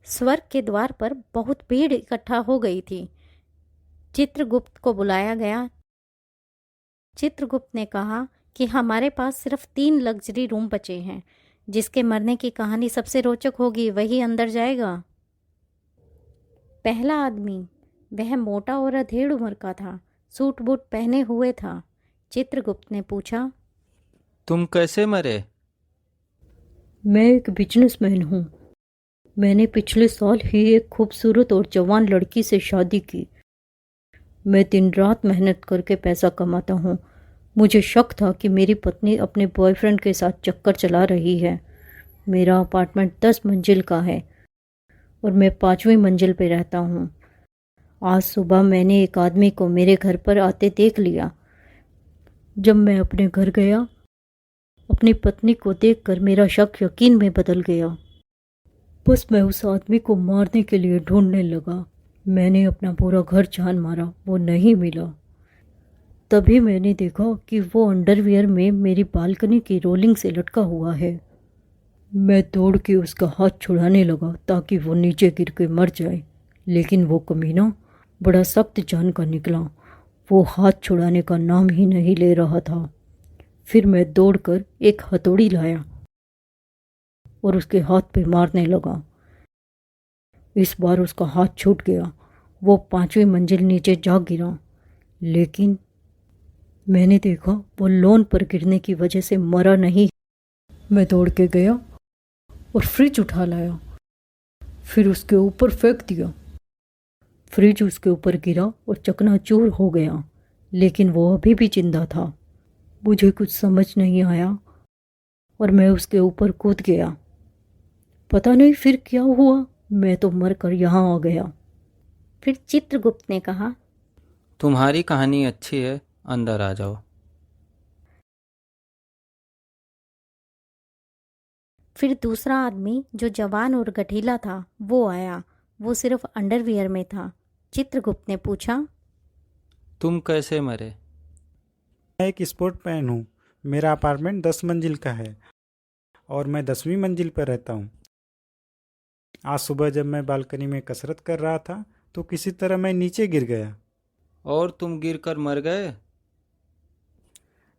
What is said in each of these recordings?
स्वर्ग के द्वार पर बहुत भीड़ इकट्ठा हो गई थी। चित्रगुप्त को बुलाया गया। चित्रगुप्त ने कहा कि हमारे पास सिर्फ 3 लग्जरी रूम बचे हैं। जिसके मरने की कहानी सबसे रोचक होगी वही अंदर जाएगा। पहला आदमी, वह मोटा और अधेड़ उम्र का था, सूट बूट पहने हुए था। चित्रगुप्त ने पूछा, तुम कैसे मरे? मैं एक बिजनेसमैन हूँ। मैंने पिछले साल ही एक खूबसूरत और जवान लड़की से शादी की। मैं दिन रात मेहनत करके पैसा कमाता हूँ। मुझे शक था कि मेरी पत्नी अपने बॉयफ्रेंड के साथ चक्कर चला रही है। मेरा अपार्टमेंट 10 मंजिल का है और मैं 5वीं मंजिल पे रहता हूँ। आज सुबह मैंने एक आदमी को मेरे घर पर आते देख लिया। जब मैं अपने घर गया, अपनी पत्नी को देखकर मेरा शक यकीन में बदल गया। बस मैं उस आदमी को मारने के लिए ढूंढने लगा। मैंने अपना पूरा घर छान मारा, वो नहीं मिला। तभी मैंने देखा कि वो अंडरवियर में मेरी बालकनी की रोलिंग से लटका हुआ है। मैं दौड़ के उसका हाथ छुड़ाने लगा ताकि वो नीचे गिर के मर जाए, लेकिन वो कमीना बड़ा सख्त जान का निकला। वो हाथ छुड़ाने का नाम ही नहीं ले रहा था। फिर मैं दौड़कर एक हथौड़ी लाया और उसके हाथ पे मारने लगा। इस बार उसका हाथ छूट गया। वो 5वीं मंजिल नीचे जा गिरा, लेकिन मैंने देखा वो लॉन पर गिरने की वजह से मरा नहीं। मैं दौड़ के गया और फ्रिज उठा लाया, फिर उसके ऊपर फेंक दिया। फ्रिज उसके ऊपर गिरा और चकनाचूर हो गया, लेकिन वो अभी भी जिंदा था। मुझे कुछ समझ नहीं आया और मैं उसके ऊपर कूद गया। पता नहीं फिर क्या हुआ, मैं तो मर कर यहाँ आ गया। फिर चित्रगुप्त ने कहा, तुम्हारी कहानी अच्छी है, अंदर आ जाओ। फिर दूसरा आदमी जो जवान और गठीला था वो आया। वो सिर्फ अंडरवियर में था। चित्रगुप्त ने पूछा, तुम कैसे मरे? मैं एक स्पोर्ट मैन हूँ। मेरा अपार्टमेंट 10 मंजिल का है और मैं 10वीं मंजिल पर रहता हूँ। आज सुबह जब मैं बालकनी में कसरत कर रहा था तो किसी तरह मैं नीचे गिर गया। और तुम गिरकर मर गए?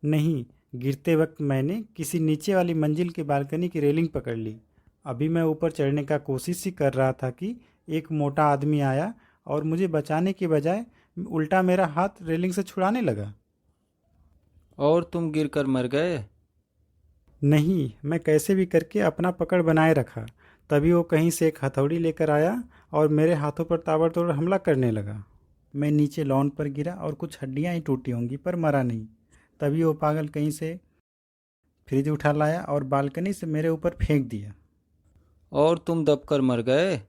नहीं, गिरते वक्त मैंने किसी नीचे वाली मंजिल की बालकनी की रेलिंग पकड़ ली। अभी मैं ऊपर चढ़ने का कोशिश ही कर रहा था कि एक मोटा आदमी आया और मुझे बचाने के बजाय उल्टा मेरा हाथ रेलिंग से छुड़ाने लगा। और तुम गिरकर मर गए? नहीं, मैं कैसे भी करके अपना पकड़ बनाए रखा। तभी वो कहीं से एक हथौड़ी लेकर आया और मेरे हाथों पर ताबड़तोड़ हमला करने लगा। मैं नीचे लॉन पर गिरा और कुछ हड्डियां ही टूटी होंगी, पर मरा नहीं। तभी वो पागल कहीं से फ्रिज उठा लाया और बालकनी से मेरे ऊपर फेंक दिया। और तुम दबकर मर गए?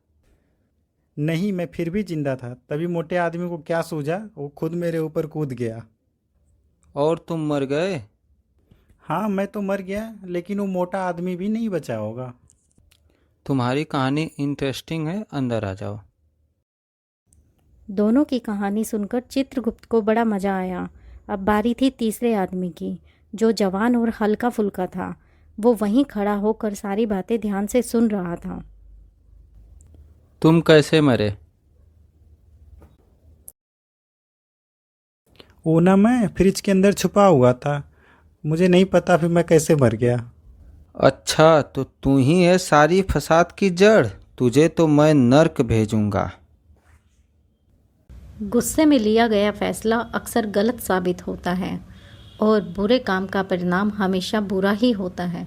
नहीं, मैं फिर भी जिंदा था। तभी मोटे आदमी को क्या सूझा, वो खुद मेरे ऊपर कूद गया। और तुम मर गए? हाँ, मैं तो मर गया, लेकिन वो मोटा आदमी भी नहीं बचा होगा। तुम्हारी कहानी इंटरेस्टिंग है, अंदर आ जाओ। दोनों की कहानी सुनकर चित्रगुप्त को बड़ा मजा आया। अब बारी थी तीसरे आदमी की, जो जवान और हल्का फुल्का था। वो वहीं खड़ा होकर सारी बातें ध्यान से सुन रहा था। तुम कैसे मरे? वो ना, मैं फ्रिज के अंदर छुपा हुआ था। मुझे नहीं पता फिर मैं कैसे मर गया। अच्छा, तो तू ही है सारी फसाद की जड़। तुझे तो मैं नर्क भेजूंगा। गुस्से में लिया गया फैसला अक्सर गलत साबित होता है और बुरे काम का परिणाम हमेशा बुरा ही होता है।